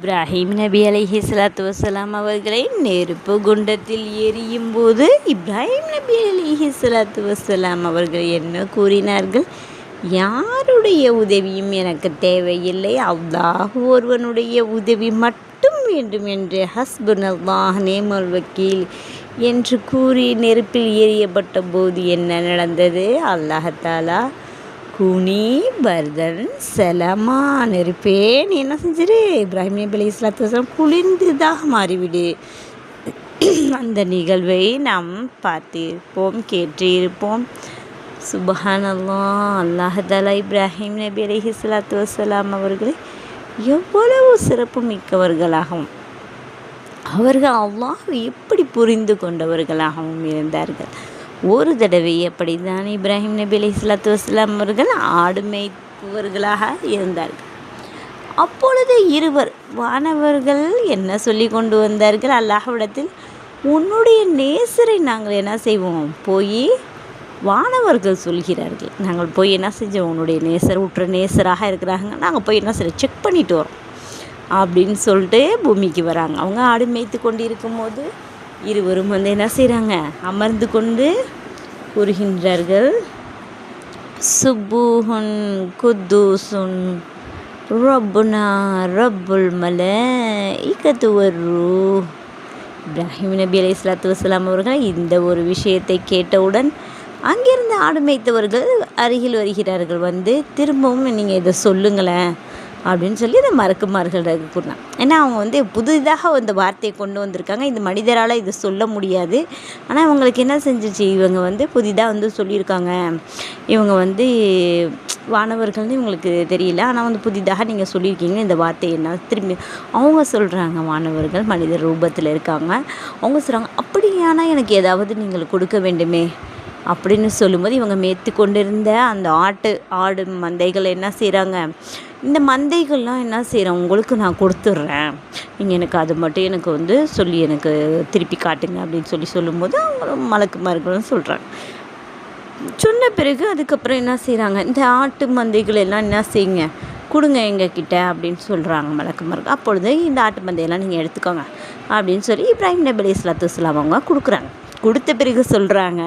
இப்ராஹிம் நபி அலைஹிஸ்ஸலாத்து வஸ்ஸலாம் அவர்களை நெருப்பு குண்டத்தில் எரியும் போது இப்ராஹிம் நபி அலைஹிஸ்ஸலாத்து வஸ்ஸலாம் அவர்கள் என்ன கூறினார்கள்? யாருடைய உதவியும் எனக்கு தேவையில்லை, அல்லாஹ் ஒருவனுடைய உதவி மட்டும் வேண்டும் என்று ஹஸ்புனல்லாஹ் நிஅமல் வக்கீல் என்று கூறி நெருப்பில் எரியப்பட்ட போது என்ன நடந்தது? அல்லாஹ் தஆலா கூனி பர்தன் சலமா, நெருப்பே நீ என்ன செஞ்சிரு, இப்ராஹிம் நபி அலைஹிஸ்ஸலாத்து வஸ்ஸலாம் குளிர்ந்ததாக மாறிவிடு. அந்த நிகழ்வை நாம் பார்த்திருப்போம், கேட்டிருப்போம். சுப்ஹானல்லாஹ். அல்லாஹ் தஆலா இப்ராஹிம் நபி அலைஹிஸ்ஸலாத்து வஸ்ஸலாம் அவர்களை எவ்வளவு சிறப்பு மிக்கவர்களாகவும் அவர்கள் அல்லாஹ்வை எப்படி புரிந்து கொண்டவர்களாகவும் இருந்தார்கள். ஒரு தடவை அப்படி தான் இப்ராஹிம் நபி அலைஹிஸ்ஸலாத்து வஸ்ஸலாம் அவர்கள் ஆடு மேய்ப்பவர்களாக இருந்தார்கள். அப்பொழுது இருவர் வானவர்கள் என்ன சொல்லி கொண்டு வந்தார்கள்? அல்லாஹ்விடத்தில் உன்னுடைய நேசரை நாங்கள் என்ன செய்வோம், போய் வானவர்கள் சொல்கிறார்கள், நாங்கள் போய் என்ன செஞ்சோம், உன்னுடைய நேசர் உற்ற நேசராக இருக்கிறாங்க, நாங்கள் போய் என்ன செய்ய செக் பண்ணிட்டு வரோம் அப்படின்னு சொல்லிட்டு பூமிக்கு வராங்க. அவங்க ஆடு மேய்த்து கொண்டு இருக்கும்போது இருவரும் வந்து என்ன செய்கிறாங்க, அமர்ந்து கொண்டு கூறுகின்றார்கள், சுபூஹுன் குத்தூசுன் ரப்புனா ரப்புல் மலாயிகத்து வர்ரூஹ். இப்ராஹிம் நபி அலைஹிஸ்ஸலாத்து வஸ்ஸலாம் அவர்கள் இந்த ஒரு விஷயத்தை கேட்டவுடன் அங்கிருந்து ஆடு மேய்த்தவர்கள் அருகில் வருகிறார்கள். வந்து திரும்பவும் நீங்கள் இதை சொல்லுங்களேன் அப்படின்னு சொல்லி இந்த மறக்குமார்கள் கூறினான். ஏன்னா அவங்க வந்து புதிதாக அந்த வார்த்தையை கொண்டு வந்திருக்காங்க, இந்த மனிதரால் இதை சொல்ல முடியாது. ஆனால் இவங்களுக்கு என்ன செஞ்சிச்சு, இவங்க வந்து புதிதாக வந்து சொல்லியிருக்காங்க, இவங்க வந்து வானவர்கள்னு இவங்களுக்கு தெரியல, ஆனால் வந்து புதிதாக நீங்கள் சொல்லியிருக்கீங்க இந்த வார்த்தையை என்ன திரும்பி அவங்க சொல்கிறாங்க. வானவர்கள் மனிதர் ரூபத்தில் இருக்காங்க. அவங்க சொல்கிறாங்க, அப்படியானா எனக்கு ஏதாவது நீங்கள் கொடுக்க வேண்டுமே அப்படின்னு சொல்லும்போது இவங்க மேய்த்து கொண்டிருந்த அந்த ஆடு மந்தைகள் என்ன செய்கிறாங்க, இந்த மந்தைகள்லாம் என்ன செய்கிறேன், உங்களுக்கு நான் கொடுத்துட்றேன், நீங்கள் எனக்கு அது மட்டும் எனக்கு வந்து சொல்லி எனக்கு திருப்பி காட்டுங்க அப்படின்னு சொல்லும்போது அவங்க மலக்குமார்களும் சொல்கிறாங்க. சொன்ன பிறகு அதுக்கப்புறம் என்ன செய்கிறாங்க, இந்த ஆட்டு மந்தைகள் எல்லாம் என்ன செய்யுங்க, கொடுங்க எங்ககிட்ட அப்படின்னு சொல்கிறாங்க மலக்குமார்கள். அப்பொழுது இந்த ஆட்டு மந்தையெல்லாம் நீங்கள் எடுத்துக்கோங்க அப்படின்னு சொல்லி இப்ராஹிம் நபி அலைஹிஸ்ஸலாத்து வஸ்ஸலாம் அவங்க கொடுக்குறாங்க. கொடுத்த பிறகு சொல்கிறாங்க,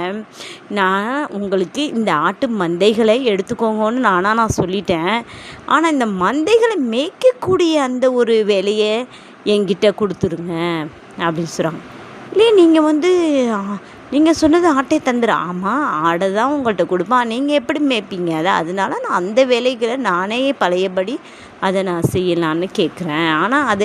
நான் உங்களுக்கு இந்த ஆட்டு மந்தைகளை எடுத்துக்கோங்கன்னு நான் சொல்லிட்டேன், ஆனால் இந்த மந்தைகளை மேய்க்கக்கூடிய அந்த ஒரு வேலையை என்கிட்ட கொடுத்துருங்க அப்படின்னு சொல்கிறாங்க. இல்லையே நீங்கள் வந்து நீங்கள் சொன்னது ஆட்டை தந்துடு, ஆமாம் ஆடை தான் உங்கள்கிட்ட கொடுப்பேன், நீங்கள் எப்படி மேய்ப்பீங்க அதை, அதனால நான் அந்த வேலைகளை நானே பழையபடி அதை நான் செய்யலான்னு கேட்குறேன், ஆனால் அது